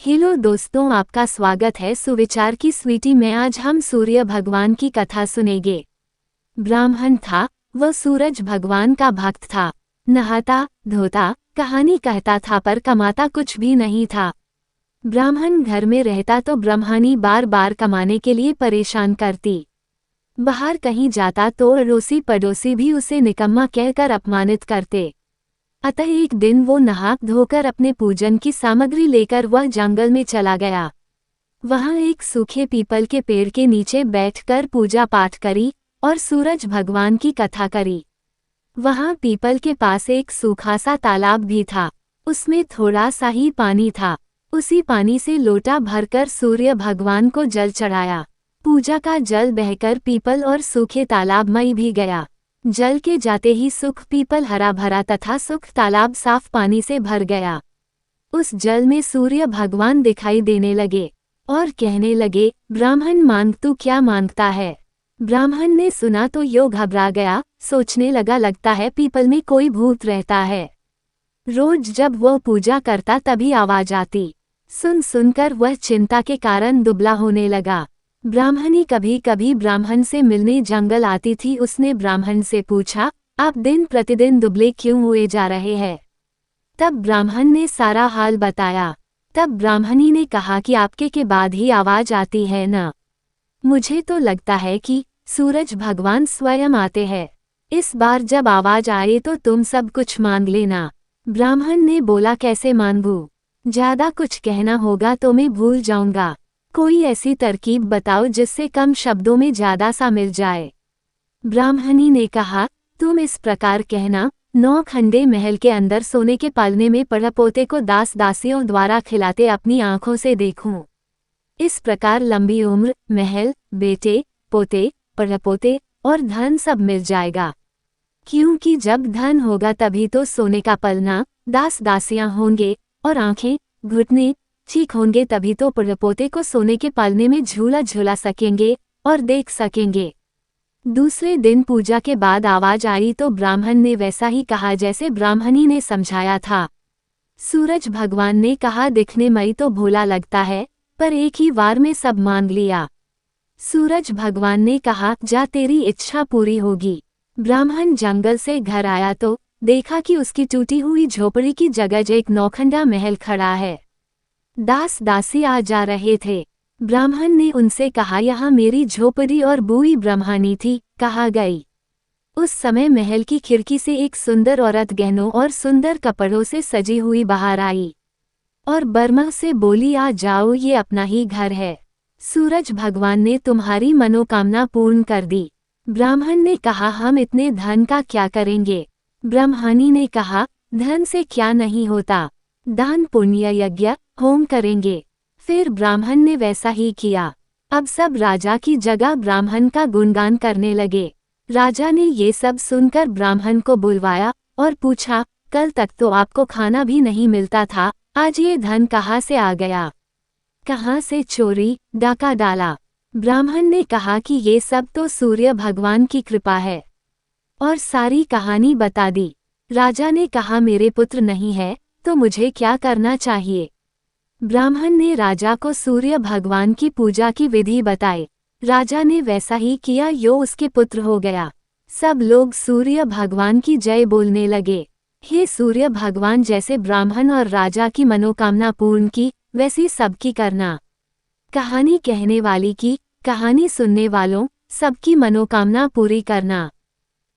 Hello दोस्तों, आपका स्वागत है सुविचार की स्वीटी में। आज हम सूर्य भगवान की कथा सुनेंगे। ब्राह्मण था, वह सूरज भगवान का भक्त था। नहाता धोता, कहानी कहता था, पर कमाता कुछ भी नहीं था। ब्राह्मण घर में रहता तो ब्रह्मणी बार बार कमाने के लिए परेशान करती। बाहर कहीं जाता तो अड़ोसी पड़ोसी भी उसे निकम्मा कहकर अपमानित करते। अतः एक दिन वो नहा धोकर अपने पूजन की सामग्री लेकर वह जंगल में चला गया। वहां एक सूखे पीपल के पेड़ के नीचे बैठकर पूजा पाठ करी और सूरज भगवान की कथा करी। वहां पीपल के पास एक सूखा सा तालाब भी था, उसमें थोड़ा सा ही पानी था। उसी पानी से लोटा भरकर सूर्य भगवान को जल चढ़ाया। पूजा का जल बहकर पीपल और सूखे तालाब में भी गया। जल के जाते ही सूख पीपल हरा भरा तथा सूख तालाब साफ पानी से भर गया। उस जल में सूर्य भगवान दिखाई देने लगे और कहने लगे, ब्राह्मण मांग, तू क्या मांगता है? ब्राह्मण ने सुना तो यो घबरा गया, सोचने लगा, लगता है पीपल में कोई भूत रहता है। रोज जब वह पूजा करता तभी आवाज आती। सुनकर वह चिंता के कारण दुबला होने लगा। ब्राह्मणी कभी कभी ब्राह्मण से मिलने जंगल आती थी। उसने ब्राह्मण से पूछा, आप दिन प्रतिदिन दुबले क्यों हुए जा रहे हैं? तब ब्राह्मण ने सारा हाल बताया। तब ब्राह्मणी ने कहा कि आपके के बाद ही आवाज आती है ना? मुझे तो लगता है कि सूरज भगवान स्वयं आते हैं। इस बार जब आवाज आए तो तुम सब कुछ मांग लेना। ब्राह्मण ने बोला, कैसे मांगूं? ज्यादा कुछ कहना होगा तो मैं भूल जाऊंगा। कोई ऐसी तरकीब बताओ जिससे कम शब्दों में ज्यादा सा मिल जाए। ब्राह्मणी ने कहा, तुम इस प्रकार कहना, 9 खंडे महल के अंदर सोने के पालने में पड़पोते को दास दासियों द्वारा खिलाते अपनी आंखों से देखूं। इस प्रकार लंबी उम्र, महल, बेटे पोते, पड़पोते और धन सब मिल जाएगा। क्योंकि जब धन होगा तभी तो सोने का पलना, दास दासियां होंगे और आंखें, घुटने ठीक होंगे तभी तो पड़पोते को सोने के पालने में झूला झूला सकेंगे और देख सकेंगे। दूसरे दिन पूजा के बाद आवाज आई तो ब्राह्मण ने वैसा ही कहा जैसे ब्राह्मणी ने समझाया था। सूरज भगवान ने कहा, दिखने में तो भोला लगता है, पर एक ही वार में सब मांग लिया। सूरज भगवान ने कहा, जा तेरी इच्छा पूरी होगी। ब्राह्मण जंगल से घर आया तो देखा कि उसकी टूटी हुई झोपड़ी की जगह एक 9 खंडा महल खड़ा है। दास दासी आ जा रहे थे। ब्राह्मण ने उनसे कहा, यहाँ मेरी झोपड़ी और बुई ब्रह्मणी थी, कहा गई। उस समय महल की खिड़की से एक सुंदर औरत गहनों और सुंदर कपड़ों से सजी हुई बाहर आई और बर्मा से बोली, आ जाओ, ये अपना ही घर है। सूरज भगवान ने तुम्हारी मनोकामना पूर्ण कर दी। ब्राह्मण ने कहा, हम इतने धन का क्या करेंगे? ब्रह्मणी ने कहा, धन से क्या नहीं होता, दान पुण्य यज्ञ होम करेंगे। फिर ब्राह्मण ने वैसा ही किया। अब सब राजा की जगह ब्राह्मण का गुणगान करने लगे। राजा ने ये सब सुनकर ब्राह्मण को बुलवाया और पूछा, कल तक तो आपको खाना भी नहीं मिलता था, आज ये धन कहाँ से आ गया? कहाँ से चोरी डाका डाला? ब्राह्मण ने कहा कि ये सब तो सूर्य भगवान की कृपा है और सारी कहानी बता दी। राजा ने कहा, मेरे पुत्र नहीं है तो मुझे क्या करना चाहिए? ब्राह्मण ने राजा को सूर्य भगवान की पूजा की विधि बताई। राजा ने वैसा ही किया, यो उसके पुत्र हो गया। सब लोग सूर्य भगवान की जय बोलने लगे। हे सूर्य भगवान, जैसे ब्राह्मण और राजा की मनोकामना पूर्ण की, वैसी सबकी करना। कहानी कहने वाली की, कहानी सुनने वालों सबकी मनोकामना पूरी करना।